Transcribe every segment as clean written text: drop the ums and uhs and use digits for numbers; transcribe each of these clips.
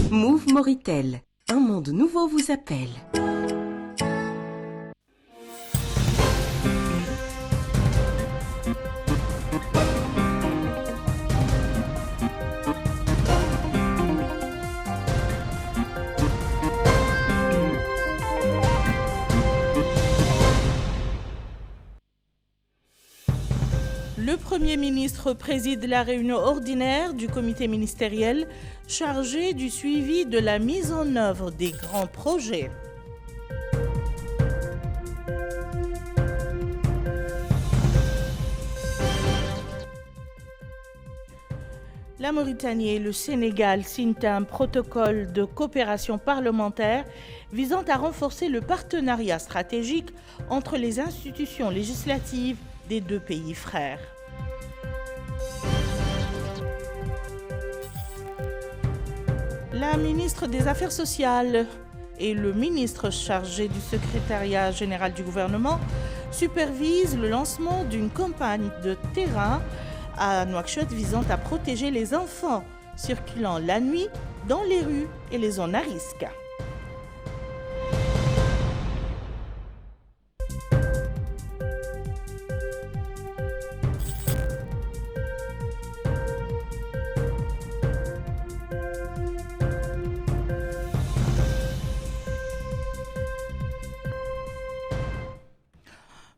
Move Moritel, un monde nouveau vous appelle. Le Premier ministre préside la réunion ordinaire du comité ministériel chargé du suivi de la mise en œuvre des grands projets. La Mauritanie et le Sénégal signent un protocole de coopération parlementaire visant à renforcer le partenariat stratégique entre les institutions législatives des deux pays frères. La ministre des Affaires sociales et le ministre chargé du secrétariat général du gouvernement supervisent le lancement d'une campagne de terrain à Nouakchott visant à protéger les enfants circulant la nuit dans les rues et les zones à risque.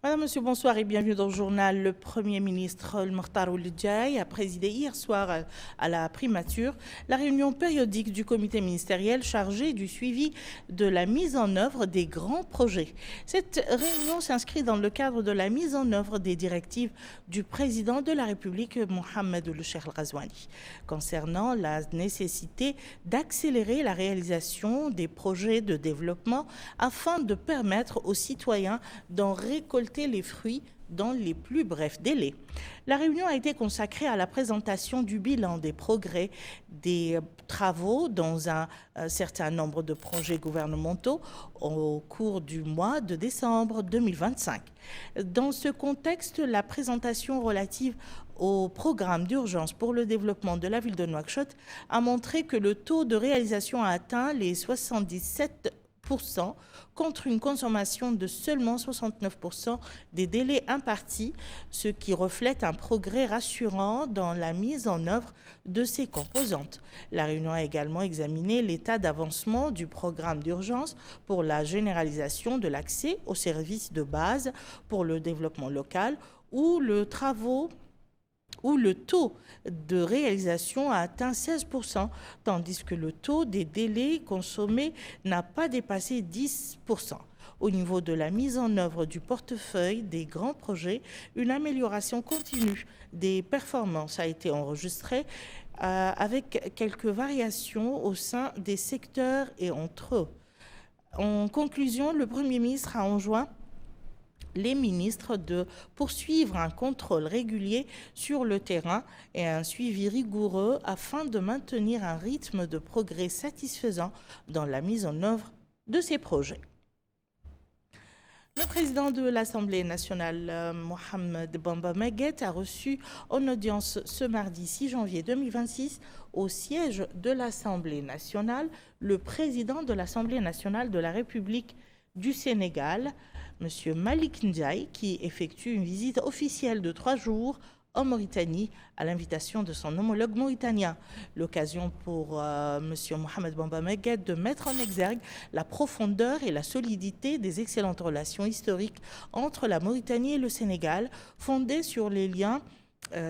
Madame, Monsieur, bonsoir et bienvenue dans le journal. Le Premier ministre Mokhtar Ould Diaye a présidé hier soir à la primature la réunion périodique du comité ministériel chargé du suivi de la mise en œuvre des grands projets. Cette réunion s'inscrit dans le cadre de la mise en œuvre des directives du président de la République, Mohamed Ould Cheikh El Ghazouani, concernant la nécessité d'accélérer la réalisation des projets de développement afin de permettre aux citoyens d'en récolter les fruits dans les plus brefs délais. La réunion a été consacrée à la présentation du bilan des progrès des travaux dans un certain nombre de projets gouvernementaux au cours du mois de décembre 2025. Dans ce contexte, la présentation relative au programme d'urgence pour le développement de la ville de Nouakchott a montré que le taux de réalisation a atteint les 77% contre une consommation de seulement 69% des délais impartis, ce qui reflète un progrès rassurant dans la mise en œuvre de ces composantes. La réunion a également examiné l'état d'avancement du programme d'urgence pour la généralisation de l'accès aux services de base pour le développement local où le taux de réalisation a atteint 16%, tandis que le taux des délais consommés n'a pas dépassé 10%. Au niveau de la mise en œuvre du portefeuille des grands projets, une amélioration continue des performances a été enregistrée avec quelques variations au sein des secteurs et entre eux. En conclusion, le Premier ministre a enjoint les ministres de poursuivre un contrôle régulier sur le terrain et un suivi rigoureux afin de maintenir un rythme de progrès satisfaisant dans la mise en œuvre de ces projets. Le président de l'Assemblée nationale, Mohamed Bamba Maguette, a reçu en audience ce mardi 6 janvier 2026 au siège de l'Assemblée nationale le président de l'Assemblée nationale de la République du Sénégal, M. Malick Ndiaye, qui effectue une visite officielle de 3 jours en Mauritanie à l'invitation de son homologue mauritanien. L'occasion pour M. Mohamed Bamba Maguette de mettre en exergue la profondeur et la solidité des excellentes relations historiques entre la Mauritanie et le Sénégal, fondées sur les liens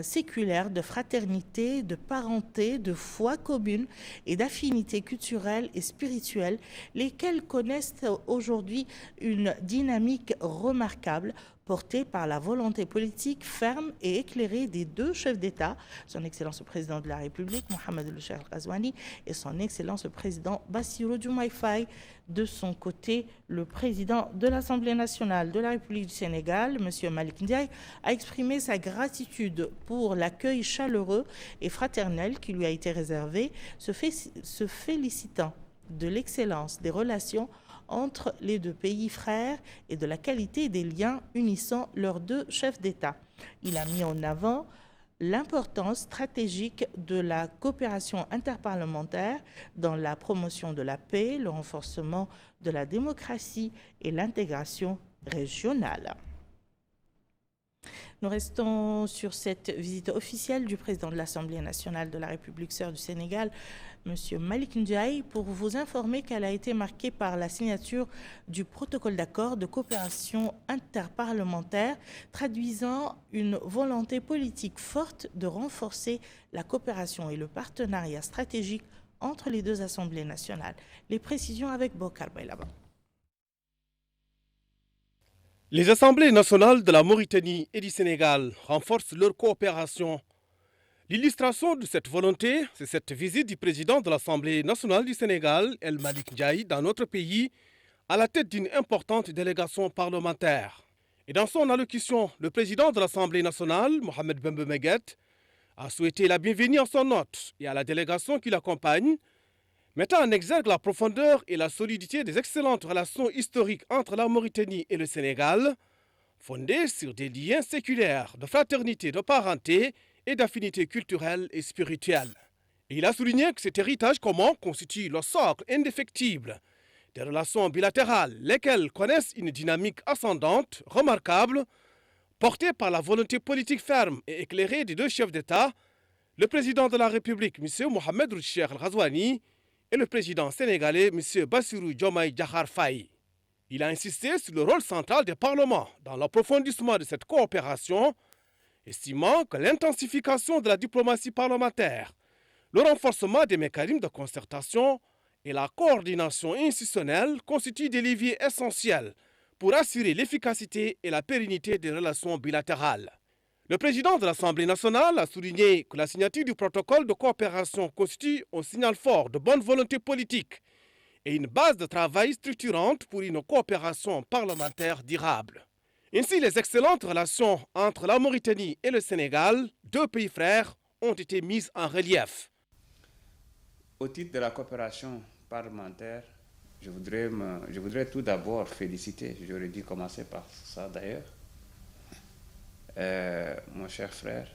séculaire, de fraternité, de parenté, de foi commune et d'affinité culturelle et spirituelle, lesquels connaissent aujourd'hui une dynamique remarquable portée par la volonté politique ferme et éclairée des deux chefs d'État, son Excellence le Président de la République, Mohamed Ould Cheikh El Ghazouani, et son Excellence le Président Bassirou Diomaye Faye. De son côté, le président de l'Assemblée nationale de la République du Sénégal, M. Malick Ndiaye, a exprimé sa gratitude pour l'accueil chaleureux et fraternel qui lui a été réservé, se félicitant de l'excellence des relations entre les deux pays frères et de la qualité des liens unissant leurs deux chefs d'État. Il a mis en avant l'importance stratégique de la coopération interparlementaire dans la promotion de la paix, le renforcement de la démocratie et l'intégration régionale. Nous restons sur cette visite officielle du président de l'Assemblée nationale de la République sœur du Sénégal, M. Malick Ndiaye, pour vous informer qu'elle a été marquée par la signature du protocole d'accord de coopération interparlementaire traduisant une volonté politique forte de renforcer la coopération et le partenariat stratégique entre les deux assemblées nationales. Les précisions avec Bokar Baylaba. Les assemblées nationales de la Mauritanie et du Sénégal renforcent leur coopération. L'illustration de cette volonté, c'est cette visite du président de l'Assemblée nationale du Sénégal, El Malick Ndiaye, dans notre pays, à la tête d'une importante délégation parlementaire. Et dans son allocution, le président de l'Assemblée nationale, Mohamed Bembe Meguet, a souhaité la bienvenue à son hôte et à la délégation qui l'accompagne, mettant en exergue la profondeur et la solidité des excellentes relations historiques entre la Mauritanie et le Sénégal, fondées sur des liens séculaires de fraternité, de parenté et d'affinité culturelle et spirituelle. Et il a souligné que cet héritage commun constitue le socle indéfectible des relations bilatérales, lesquelles connaissent une dynamique ascendante, remarquable, portée par la volonté politique ferme et éclairée des deux chefs d'État, le président de la République, M. Mohamed Ould Cheikh El Ghazouani, et le président sénégalais, M. Bassirou Diomaye Diakhar Faye. Il a insisté sur le rôle central des parlements dans l'approfondissement de cette coopération, estimant que l'intensification de la diplomatie parlementaire, le renforcement des mécanismes de concertation et la coordination institutionnelle constituent des leviers essentiels pour assurer l'efficacité et la pérennité des relations bilatérales. Le président de l'Assemblée nationale a souligné que la signature du protocole de coopération constitue un signal fort de bonne volonté politique et une base de travail structurante pour une coopération parlementaire durable. Ainsi, les excellentes relations entre la Mauritanie et le Sénégal, deux pays frères, ont été mises en relief. Au titre de la coopération parlementaire, je voudrais tout d'abord féliciter, j'aurais dû commencer par ça d'ailleurs, mon cher frère,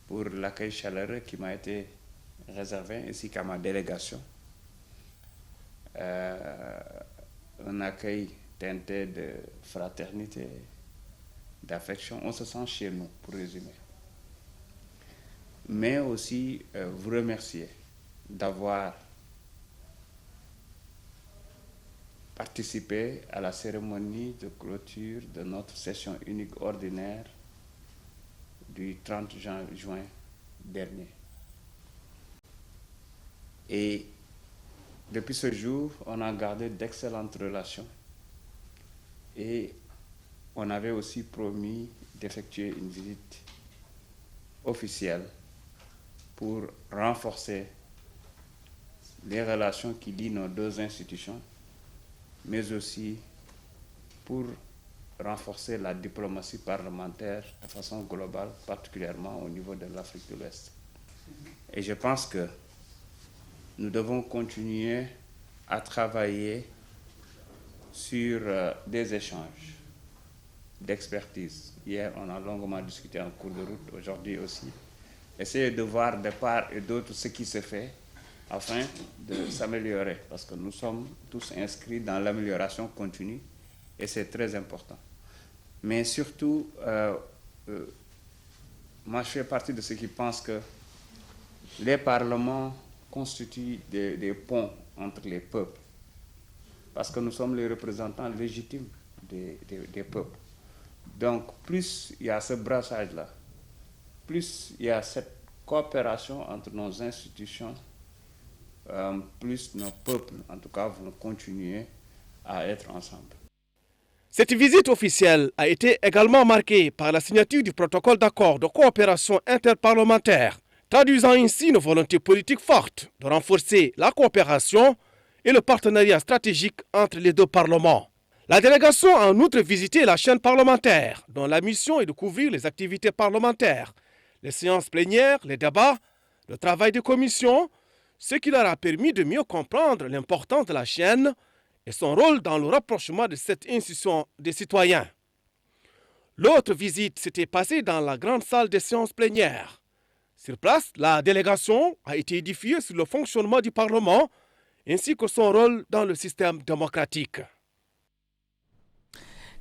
pour l'accueil chaleureux qui m'a été réservé, ainsi qu'à ma délégation. Un accueil teinté de fraternité, d'affection. On se sent chez nous, pour résumer. Mais aussi vous remercier d'avoir participé à la cérémonie de clôture de notre session unique ordinaire du 30 juin dernier. Et depuis ce jour, on a gardé d'excellentes relations et on avait aussi promis d'effectuer une visite officielle pour renforcer les relations qui lient nos deux institutions, mais aussi pour renforcer la diplomatie parlementaire de façon globale, particulièrement au niveau de l'Afrique de l'Ouest. Et je pense que nous devons continuer à travailler sur des échanges d'expertise. Hier, on a longuement discuté en cours de route, aujourd'hui aussi. Essayer de voir de part et d'autre ce qui se fait afin de s'améliorer, parce que nous sommes tous inscrits dans l'amélioration continue et c'est très important. Mais surtout, moi je fais partie de ceux qui pensent que les parlements constituent des ponts entre les peuples, parce que nous sommes les représentants légitimes des peuples. Donc plus il y a ce brassage-là, plus il y a cette coopération entre nos institutions, plus nos peuples, en tout cas, vont continuer à être ensemble. Cette visite officielle a été également marquée par la signature du protocole d'accord de coopération interparlementaire, traduisant ainsi une volonté politique forte de renforcer la coopération et le partenariat stratégique entre les deux parlements. La délégation a en outre visité la chaîne parlementaire, dont la mission est de couvrir les activités parlementaires, les séances plénières, les débats, le travail des commissions, ce qui leur a permis de mieux comprendre l'importance de la chaîne et son rôle dans le rapprochement de cette institution des citoyens. L'autre visite s'était passée dans la grande salle des séances plénières. Sur place, la délégation a été édifiée sur le fonctionnement du Parlement ainsi que son rôle dans le système démocratique.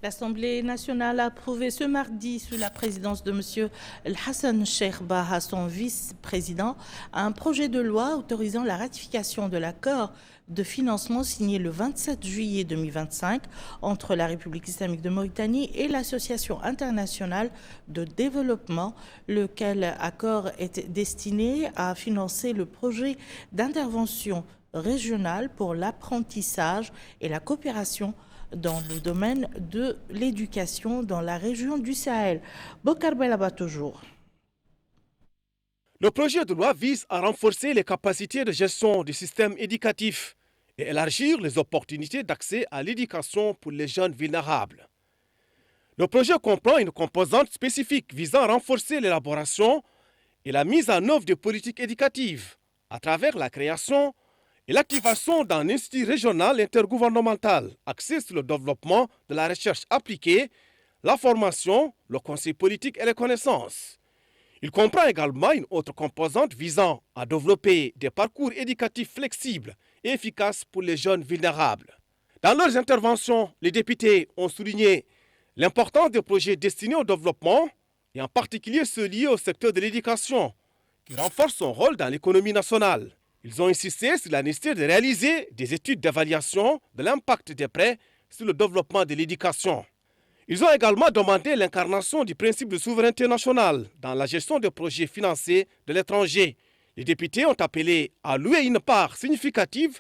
L'Assemblée nationale a approuvé ce mardi, sous la présidence de M. Hassan Cheikh Bah, son vice-président, un projet de loi autorisant la ratification de l'accord de financement signé le 27 juillet 2025 entre la République islamique de Mauritanie et l'Association internationale de développement, lequel accord est destiné à financer le projet d'intervention régionale pour l'apprentissage et la coopération dans le domaine de l'éducation dans la région du Sahel. Bokar Belaba toujours. Le projet de loi vise à renforcer les capacités de gestion du système éducatif et élargir les opportunités d'accès à l'éducation pour les jeunes vulnérables. Le projet comprend une composante spécifique visant à renforcer l'élaboration et la mise en œuvre de politiques éducatives à travers la création et l'activation d'un institut régional intergouvernemental axé sur le développement de la recherche appliquée, la formation, le conseil politique et les connaissances. Il comprend également une autre composante visant à développer des parcours éducatifs flexibles et efficaces pour les jeunes vulnérables. Dans leurs interventions, les députés ont souligné l'importance des projets destinés au développement et en particulier ceux liés au secteur de l'éducation, qui renforce son rôle dans l'économie nationale. Ils ont insisté sur la nécessité de réaliser des études d'évaluation de l'impact des prêts sur le développement de l'éducation. Ils ont également demandé l'incarnation du principe de souveraineté nationale dans la gestion des projets financés de l'étranger. Les députés ont appelé à louer une part significative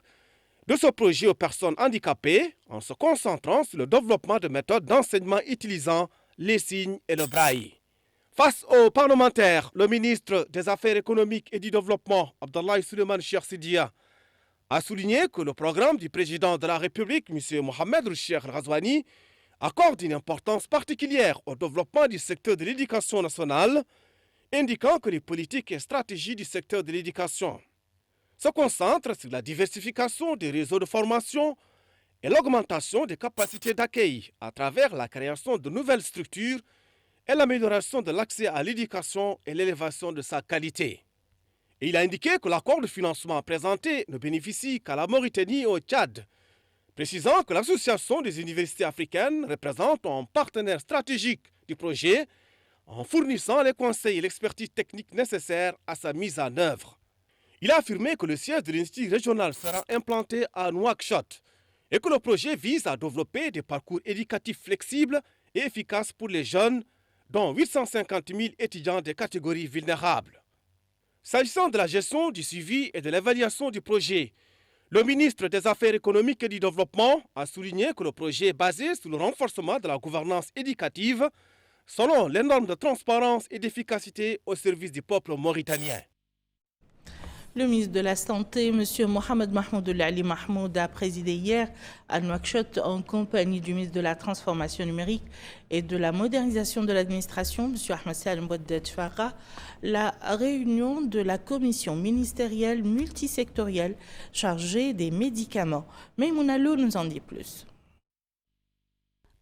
de ce projet aux personnes handicapées en se concentrant sur le développement de méthodes d'enseignement utilisant les signes et le braille. Face aux parlementaires, le ministre des Affaires économiques et du Développement, Abdallah Suleiman Cheikh Sidia, a souligné que le programme du président de la République, M. Mohamed Cheikh Razouani, accorde une importance particulière au développement du secteur de l'éducation nationale, indiquant que les politiques et stratégies du secteur de l'éducation se concentrent sur la diversification des réseaux de formation et l'augmentation des capacités d'accueil à travers la création de nouvelles structures et l'amélioration de l'accès à l'éducation et l'élévation de sa qualité. Et il a indiqué que l'accord de financement présenté ne bénéficie qu'à la Mauritanie et au Tchad, précisant que l'Association des universités africaines représente un partenaire stratégique du projet en fournissant les conseils et l'expertise technique nécessaires à sa mise en œuvre. Il a affirmé que le siège de l'Institut régional sera implanté à Nouakchott et que le projet vise à développer des parcours éducatifs flexibles et efficaces pour les jeunes, dont 850 000 étudiants des catégories vulnérables. S'agissant de la gestion, du suivi et de l'évaluation du projet, le ministre des Affaires économiques et du Développement a souligné que le projet est basé sur le renforcement de la gouvernance éducative selon les normes de transparence et d'efficacité au service du peuple mauritanien. Le ministre de la Santé, M. Mohamed Mahmoud Ali Mahmoud, a présidé hier à Nouakchott en compagnie du ministre de la Transformation numérique et de la modernisation de l'administration, M. Ahmed Salim Bouaddad Farah, la réunion de la commission ministérielle multisectorielle chargée des médicaments. Maïmouna Lo nous en dit plus.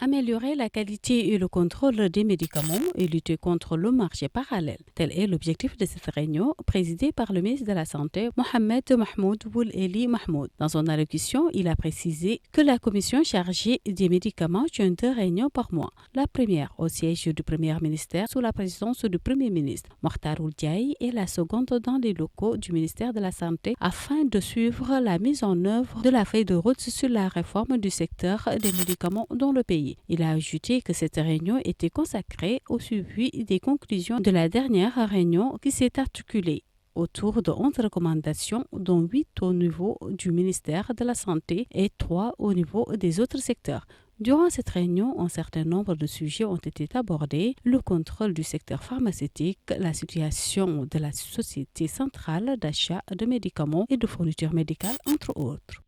Améliorer la qualité et le contrôle des médicaments et lutter contre le marché parallèle. Tel est l'objectif de cette réunion présidée par le ministre de la Santé, Mohamed Mahmoud Eli Mahmoud. Dans son allocution, il a précisé que la commission chargée des médicaments tient 2 réunions par mois. La première au siège du Premier ministère sous la présidence du Premier ministre, Mokhtar Ould Diaye, et la seconde dans les locaux du ministère de la Santé afin de suivre la mise en œuvre de la feuille de route sur la réforme du secteur des médicaments dans le pays. Il a ajouté que cette réunion était consacrée au suivi des conclusions de la dernière réunion qui s'est articulée autour de 11 recommandations, dont 8 au niveau du ministère de la Santé et 3 au niveau des autres secteurs. Durant cette réunion, un certain nombre de sujets ont été abordés, le contrôle du secteur pharmaceutique, la situation de la Société centrale d'achat de médicaments et de fournitures médicales, entre autres.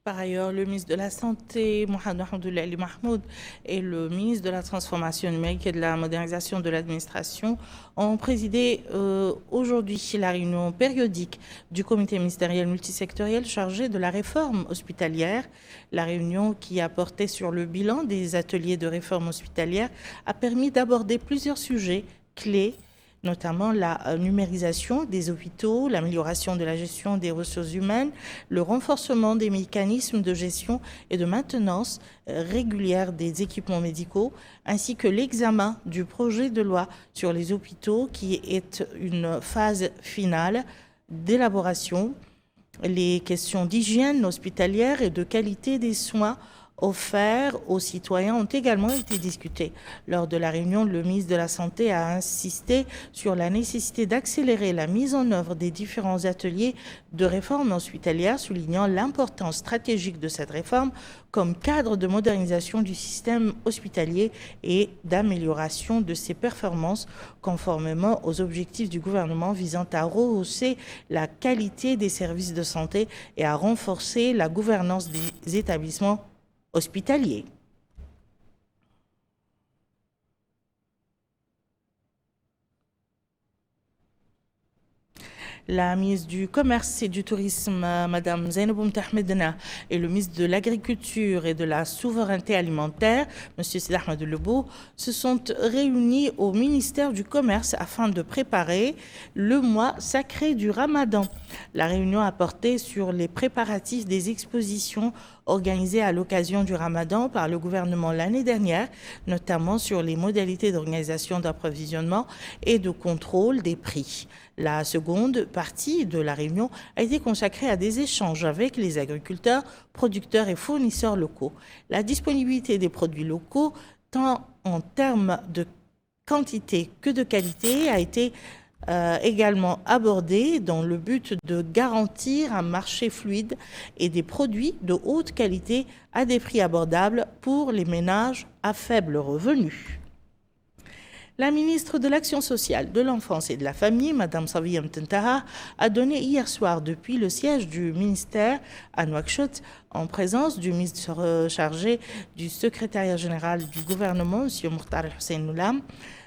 Par ailleurs, le ministre de la Santé, Mohamed Ahmed Mahmoud, et le ministre de la Transformation numérique et de la modernisation de l'administration ont présidé aujourd'hui la réunion périodique du comité ministériel multisectoriel chargé de la réforme hospitalière. La réunion, qui a porté sur le bilan des ateliers de réforme hospitalière, a permis d'aborder plusieurs sujets clés, notamment la numérisation des hôpitaux, l'amélioration de la gestion des ressources humaines, le renforcement des mécanismes de gestion et de maintenance régulière des équipements médicaux, ainsi que l'examen du projet de loi sur les hôpitaux, qui est une phase finale d'élaboration. Les questions d'hygiène hospitalière et de qualité des soins offerts aux citoyens ont également été discutés. Lors de la réunion, le ministre de la Santé a insisté sur la nécessité d'accélérer la mise en œuvre des différents ateliers de réforme hospitalière, soulignant l'importance stratégique de cette réforme comme cadre de modernisation du système hospitalier et d'amélioration de ses performances, conformément aux objectifs du gouvernement visant à rehausser la qualité des services de santé et à renforcer la gouvernance des établissements hospitalier. La ministre du Commerce et du Tourisme, Mme Zainab Mtahmedna, et le ministre de l'Agriculture et de la Souveraineté alimentaire, M. Sidi Ahmed Lebou, se sont réunis au ministère du Commerce afin de préparer le mois sacré du Ramadan. La réunion a porté sur les préparatifs des expositions organisées à l'occasion du Ramadan par le gouvernement l'année dernière, notamment sur les modalités d'organisation d'approvisionnement et de contrôle des prix. La seconde partie de la réunion a été consacrée à des échanges avec les agriculteurs, producteurs et fournisseurs locaux. La disponibilité des produits locaux, tant en termes de quantité que de qualité, a été également abordée dans le but de garantir un marché fluide et des produits de haute qualité à des prix abordables pour les ménages à faible revenu. La ministre de l'Action sociale, de l'Enfance et de la Famille, Mme Safiya Mtentaha, a donné hier soir depuis le siège du ministère à Nouakchott, en présence du ministre chargé du secrétariat général du gouvernement, M. Mokhtar Hussein Noulam,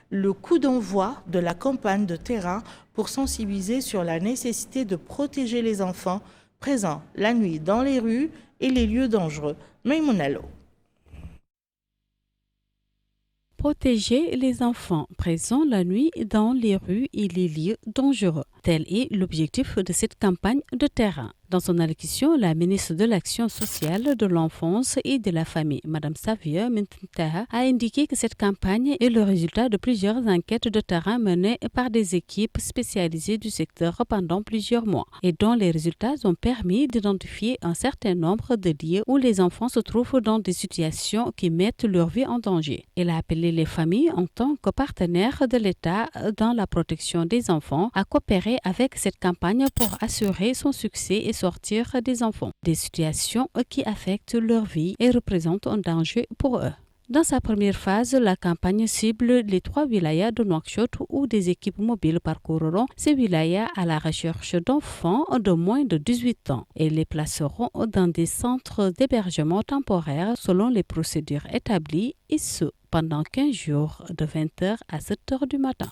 le coup d'envoi de la campagne de terrain pour sensibiliser sur la nécessité de protéger les enfants présents la nuit dans les rues et les lieux dangereux. Maïmounalo. Protéger les enfants présents la nuit dans les rues et les lieux dangereux. Tel est l'objectif de cette campagne de terrain. Dans son allocution, la ministre de l'Action sociale, de l'Enfance et de la Famille, Mme Safiya Mtentaha, a indiqué que cette campagne est le résultat de plusieurs enquêtes de terrain menées par des équipes spécialisées du secteur pendant plusieurs mois et dont les résultats ont permis d'identifier un certain nombre de lieux où les enfants se trouvent dans des situations qui mettent leur vie en danger. Elle a appelé les familles en tant que partenaires de l'État dans la protection des enfants à coopérer avec cette campagne pour assurer son succès et sortir des enfants des situations qui affectent leur vie et représentent un danger pour eux. Dans sa première phase, la campagne cible les 3 wilayas de Nouakchott où des équipes mobiles parcourront ces wilayas à la recherche d'enfants de moins de 18 ans et les placeront dans des centres d'hébergement temporaire selon les procédures établies, et ce pendant 15 jours de 20h à 7h du matin.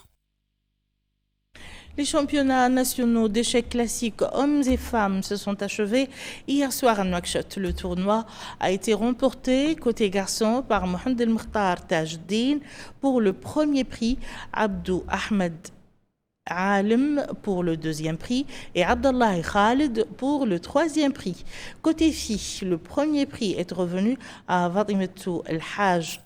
Les championnats nationaux d'échecs classiques hommes et femmes se sont achevés hier soir à Nouakchott. Le tournoi a été remporté côté garçon par Mohamed El Mokhtar Tajdin pour le premier prix, Abdou Ahmed Alim pour le deuxième prix et Abdallah Khalid pour le troisième prix. Côté filles, le premier prix est revenu à Fatimatou El Haj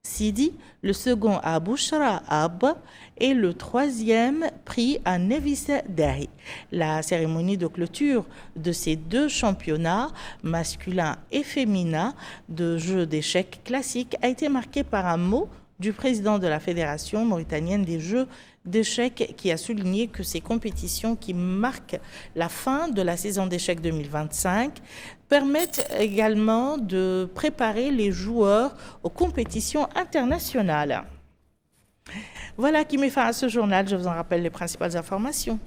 Sidi, le second à Bouchra Abba et le troisième prix à Nevissa Dahi. La cérémonie de clôture de ces deux championnats, masculins et féminins, de jeux d'échecs classiques a été marquée par un mot du président de la Fédération mauritanienne des jeux d'échecs qui a souligné que ces compétitions qui marquent la fin de la saison d'échecs 2025 permettent également de préparer les joueurs aux compétitions internationales. Voilà qui met fin à ce journal. Je vous en rappelle les principales informations.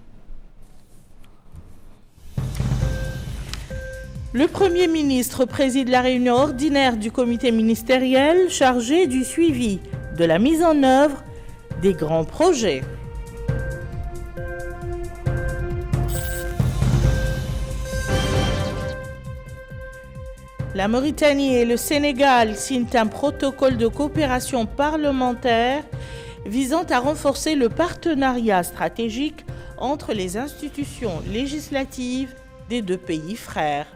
Le Premier ministre préside la réunion ordinaire du comité ministériel chargé du suivi de la mise en œuvre des grands projets. La Mauritanie et le Sénégal signent un protocole de coopération parlementaire visant à renforcer le partenariat stratégique entre les institutions législatives des deux pays frères.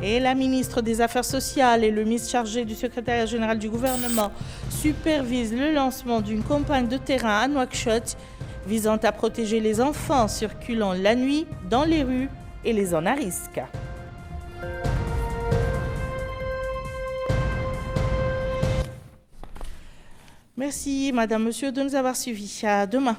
Et la ministre des Affaires sociales et le ministre chargé du secrétariat général du gouvernement supervisent le lancement d'une campagne de terrain à Nouakchott visant à protéger les enfants circulant la nuit dans les rues et les zones à risque. Merci, madame, monsieur, de nous avoir suivis. À demain.